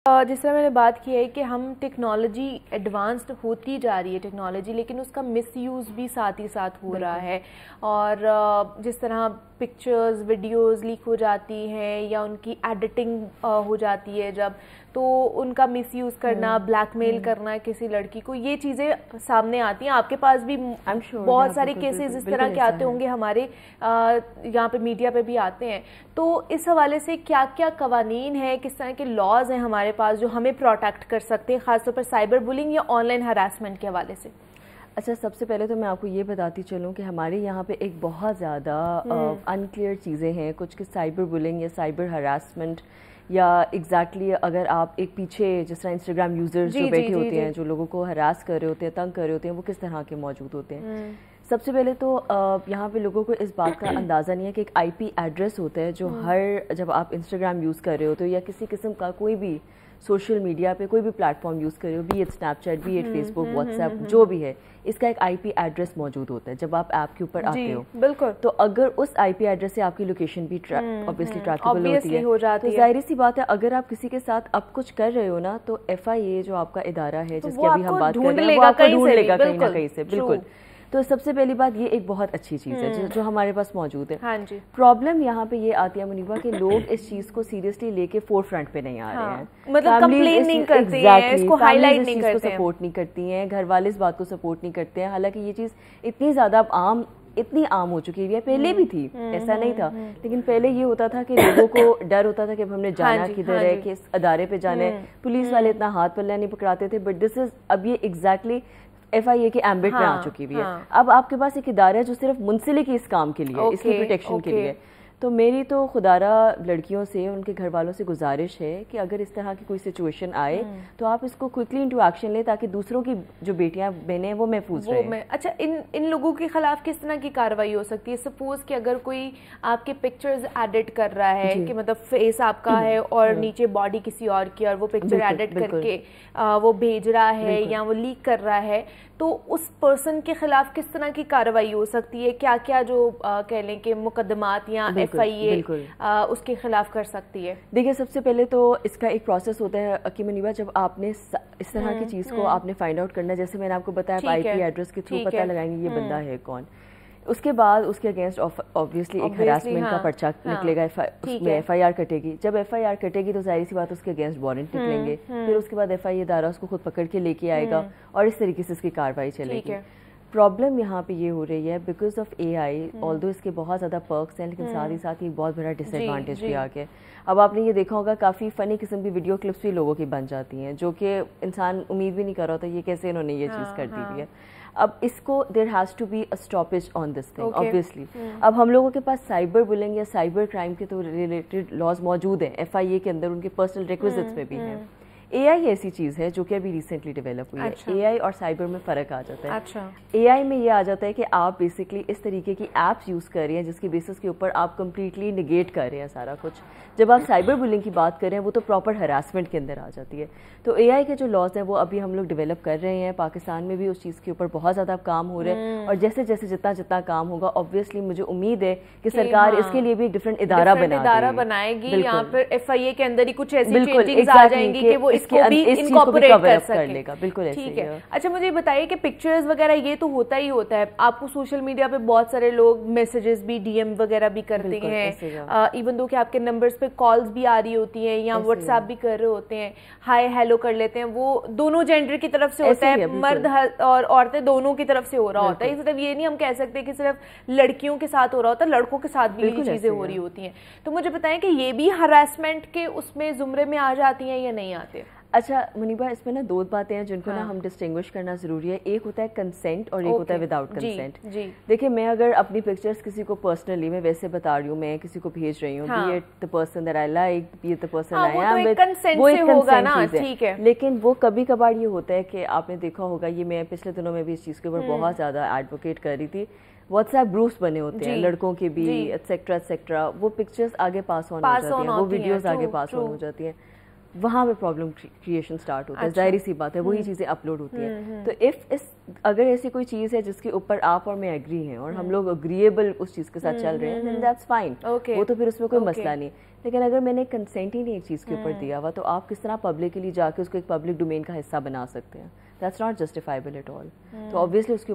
जिस तरह मैंने बात की है कि हम टेक्नोलॉजी एडवांस्ड होती जा रही है टेक्नोलॉजी, लेकिन उसका मिसयूज़ भी साथ ही साथ हो रहा है। और जिस तरह पिक्चर्स वीडियोस लीक हो जाती हैं या उनकी एडिटिंग हो जाती है जब, तो उनका मिसयूज़ करना, ब्लैकमेल करना किसी लड़की को, ये चीज़ें सामने आती हैं। आपके पास भी बहुत सारे केसेस इस तरह के आते होंगे, हमारे यहाँ पे मीडिया पे भी आते हैं। तो इस हवाले से क्या क्या कवानीन है, किस तरह के लॉज हैं हमारे पास जो हमें प्रोटेक्ट कर सकते हैं, खासतौर पर साइबर बुलिंग या ऑनलाइन हरासमेंट के हवाले से? अच्छा, सबसे पहले तो मैं आपको ये बताती चलूँ कि हमारे यहाँ पे एक बहुत ज़्यादा अनक्लियर चीज़ें हैं कुछ, कि साइबर बुलिंग या साइबर हरासमेंट या एग्जैक्टली अगर आप एक पीछे जिस तरह इंस्टाग्राम यूज़र्स जो बैठे होते हैं, जो लोगों को हरास कर रहे होते हैं, तंग कर रहे होते हैं, वो किस तरह के मौजूद होते हैं। सबसे पहले तो यहाँ पे लोगों को इस बात का अंदाज़ा नहीं है कि एक आईपी एड्रेस होता है जो जब आप इंस्टाग्राम यूज़ कर रहे होते हो या किसी किस्म का कोई भी सोशल मीडिया पे कोई भी प्लेटफॉर्म यूज़ कर रहे हो, B it Snapchat, B it Facebook, WhatsApp, जो भी है, इसका एक आईपी एड्रेस मौजूद होता है जब आप ऐप के ऊपर आते हो। बिल्कुल। तो अगर उस आईपी एड्रेस से आपकी लोकेशन भी ऑब्वियसली ट्रैकेबल होती है, तो जाहिर सी बात है अगर आप किसी के साथ अब कुछ कर रहे हो ना, तो FIA जो आपका इदारा है जिसकी अभी हम बात कर रहे हैं, वो आपको ढूंढ लेगा कहीं ना कहीं से। बिल्कुल। तो सबसे पहली बात ये एक बहुत अच्छी चीज़ है जो हमारे पास मौजूद है। हाँ जी। प्रॉब्लम यहाँ पे ये आती है मुनीबा कि लोग इस चीज़ को सीरियसली लेके फोर फ्रंट पे नहीं आ रहे हैं। मतलब कंप्लेन नहीं करते हैं, इसको हाईलाइट नहीं करते हैं, सपोर्ट नहीं करती हैं, घर वाले इस बात को सपोर्ट नहीं करते हैं। हालांकि ये चीज़ इतनी ज़्यादा इतनी आम हो चुकी है, पहले भी थी, ऐसा नहीं था, लेकिन पहले ये होता था कि लोगों को डर होता था कि अब हमने जाना किधर है, किस अदारे पे जाना है, पुलिस वाले इतना हाथ पल्ला नहीं पकड़ाते थे। बट दिस इज अब ये एग्जैक्टली FIA के एम्बिट में आ चुकी हुई है। अब आपके पास एक इदारा है जो सिर्फ मुंसलिक है इस काम के लिए, इसकी प्रोटेक्शन के लिए। तो मेरी तो खुदारा लड़कियों से, उनके घर वालों से गुजारिश है कि अगर इस तरह की कोई सिचुएशन आए तो आप इसको क्विकली इनटू एक्शन लें ताकि दूसरों की जो बेटियां बहनें हैं वो महफूज रहें। अच्छा, इन लोगों के खिलाफ किस तरह की कार्रवाई हो सकती है? सपोज कि अगर कोई आपके पिक्चर्स एडिट कर रहा है कि मतलब फेस आपका है और नीचे बॉडी किसी और की, और वो पिक्चर एडिट करके वो भेज रहा है या वो लीक कर रहा है, तो उस पर्सन के खिलाफ किस तरह की कार्रवाई हो सकती है? क्या क्या जो कह लें कि मुकदमात या FIA उसके खिलाफ कर सकती है? देखिए, सबसे पहले तो इसका एक प्रोसेस होता है कि मुनीबा, जब आपने इस तरह की चीज़ को आपने फाइंड आउट करना है, जैसे मैंने आपको बताया IP एड्रेस के थ्रू पता लगाएंगे ये बंदा है कौन, उसके बाद उसके अगेंस्ट ऑब्वियसली एक हरासमेंट का पर्चा निकलेगा, उसमें FIR कटेगी। जब FIR कटेगी तो जाहिर सी बात उसके अगेंस्ट वारंट निकलेंगे, फिर उसके बाद FIA इदारा उसको खुद पकड़ के लेके आएगा और इस तरीके से इसकी कार्रवाई चलेगी। प्रॉब्लम यहाँ पे ये हो रही है बिकॉज ऑफ AI, ऑल्दो इसके बहुत ज़्यादा पर्क्स हैं, लेकिन साथ ही साथ ये बहुत बड़ा डिसएडवांटेज भी आ गया। अब आपने ये देखा होगा काफ़ी फ़नी किस्म की वीडियो क्लिप्स भी लोगों की बन जाती हैं जो कि इंसान उम्मीद भी नहीं कर रहा होता ये कैसे इन्होंने ये चीज़ कर दी हुई है। अब इसको there has to be a stoppage on this thing obviously. अब हम लोगों के पास साइबर बुलिंग या साइबर क्राइम के तो रिलेटेड लॉज मौजूद हैं, FIA के अंदर उनके पर्सनल रिक्विजिट्स में भी हैं। AI ऐसी चीज़ है जो कि अभी रिसेंटली डेवलप हुई है। AI और साइबर में फ़र्क आ जाता है। AI में ये आ जाता है कि आप बेसिकली इस तरीके की ऐप्स यूज़ कर रहे हैं जिसकी बेसिस के ऊपर आप कम्प्लीटली निगेट कर रहे हैं सारा कुछ। जब आप साइबर बुलिंग की बात कर रहे हैं वो तो प्रॉपर हरासमेंट के अंदर आ जाती है। तो AI के जो लॉज हैं वो अभी हम लोग डेवलप कर रहे हैं, पाकिस्तान में भी उस चीज़ के ऊपर बहुत ज़्यादा काम हो रहे हैं, और जैसे जैसे जितना काम होगा ऑब्वियसली मुझे उम्मीद है कि सरकार इसके लिए भी एक डिफरेंट इदारा बनाएगी। यहाँ पर FIA के अंदर ही कुछ ऐसी चेंजिंग्स आ जाएंगी कि वो इसको भी इनकॉर्पोरेट कर लेगा। बिल्कुल ठीक है। अच्छा, मुझे बताइए कि पिक्चर्स वगैरह ये तो होता ही होता है, आपको सोशल मीडिया पे बहुत सारे लोग मैसेजेस भी, DM वगैरह भी करते हैं, इवन दो कि आपके नंबर्स पे कॉल्स भी आ रही होती हैं या व्हाट्सएप भी कर रहे होते हैं, हाय हेलो कर लेते हैं, वो दोनों जेंडर की तरफ से होता है, मर्द और औरतें दोनों की तरफ से हो रहा होता है। सिर्फ ये नहीं हम कह सकते कि सिर्फ लड़कियों के साथ हो रहा होता है, लड़कों के साथ भी ये चीजें हो रही होती हैं। तो मुझे बताएं कि ये भी हरासमेंट के उसमें जुमरे में आ जाती हैं या नहीं आते? अच्छा मुनीबा, इसमें ना दो बातें हैं जिनको ना हम डिस्टिंग्विश करना जरूरी है। एक होता है कंसेंट और एक होता है विदाउट कंसेंट। देखिए, मैं अगर अपनी पिक्चर्स किसी को पर्सनली मैं वैसे बता रही हूँ, मैं किसी को भेज रही हूँ, B it the person that I like, B it the person I am with, वो एक कंसेंट चीज है। लेकिन वो कभी कभार ये होता है कि आपने देखा होगा, ये मैं पिछले दिनों में भी इस चीज के ऊपर बहुत ज्यादा एडवोकेट कर रही थी, व्हाट्सएप ग्रुप्स बने होते हैं लड़कों के भी, एटसेट्रा एटसेट्रा, वो पिक्चर्स आगे पास ऑन हो जाती हैं, वो वीडियोस आगे पास ऑन हो जाती हैं, वहाँ पे प्रॉब्लम क्रिएशन स्टार्ट होता है। जाहिर सी बात है वही चीज़ें अपलोड होती हैं। तो अगर ऐसी कोई चीज़ है जिसके ऊपर आप और मैं एग्री हैं और हम लोग अग्रीएबल उस चीज़ के साथ चल रहे हैं, देन दैट्स फाइन, वो तो फिर उसमें कोई मसला नहीं। लेकिन अगर मैंने कंसेंट ही नहीं एक चीज़ के ऊपर दिया हुआ, तो आप किस तरह पब्लिकली जाके उसको एक पब्लिक डोमेन का हिस्सा बना सकते हैं? That's not justifiable at all. तो ऑब्वियसली उसके